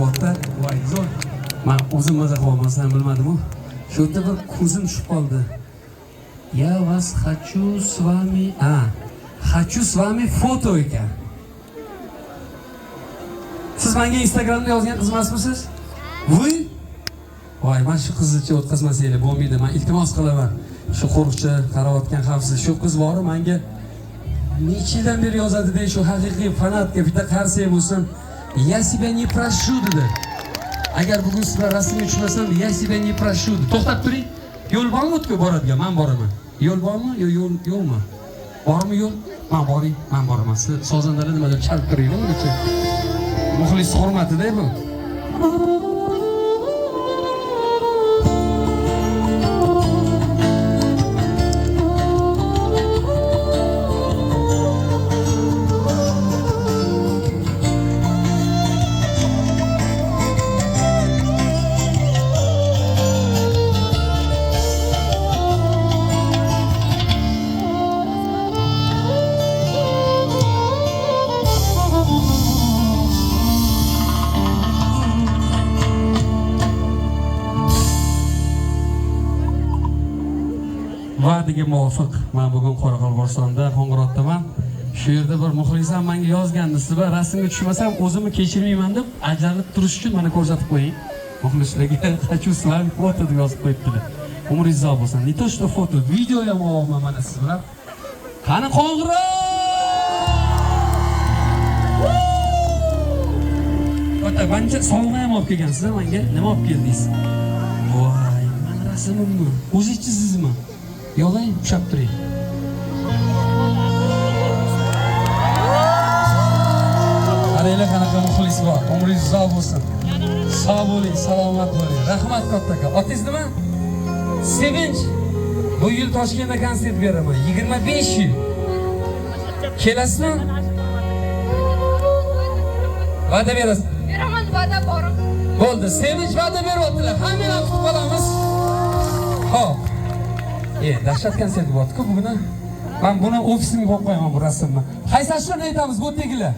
bo'lyapti. Voy, zo'r. Men o'zim maza qilmasam bilmadim-ku. Shu yerda bir ko'zim tushib qoldi. Я вас хочу с вами, хочу с вами foto ekan. Siz menga Instagramda yozgan qiz emasmisiz? Voy. Voy, men shu qizni o'tkazmasanglar bo'lmaydi. Men iltimos qilaman. Shu qo'riqchi qarovotgan xavfsiz shu qiz bor, menga necha yildan beri yozadi-da, shu haqiqiy fanatka bitta qarsak bo'lsin. Я себя не прошу dedi. Agar bugun sizlar rasmga tushmasam, я себя не прошу. To'xtab turing. Yo'l bormi o'tga boradigan? Men boraman. Yo'l bormi yo yo'lmi? Bormi yo'l? Men boring, men boraman. Siz sozandalar nimadir chalib turinglar buncha. Muxlis hurmatida bu. Va'daga muvofiq men bugun Qoraqalpog'istonda Qo'ng'irotdaman. Shu yerda bir muxlisam menga yozgandi, sizlar rasmga tushmasam o'zimni kechirmayman deb ajralib turish uchun meni ko'rsatib qo'ying. Muxlislarga хочу с вами foto deb yozib qo'yibdilar. Umringiz uzoq bo'lsin. Не то что foto, video ham olaman mana siz bilan. Qani Qo'ng'irot! Ota, menga sovg'a ham olib kelgansiz, menga nima olib keldingiz? Voy, men rasmimmi? O'zingiz chizdingizmi? Yo'g'ing, ushab turing. Qaranglar qanaqa muxlis bor. Umringiz uzoq bo'lsin. Sog' bo'ling, salomat bo'ling. Rahmat katta. Otingiz nima? Sevinch. Bu yil Toshkentda konsert beraman. 25 yil. Kelasizmi? Va'da berasiz. Beraman, va'da borim. Bo'ldi, Sevinch va'da beryaptilar. Hammani kutib qolamiz. Xo'p. Dahshat konsert bo'lyapti-ku bugun. Men buni ofisimga qo'yib qo'yaman bu rasmni. Qaysi ashurni aytamiz bu tegilar?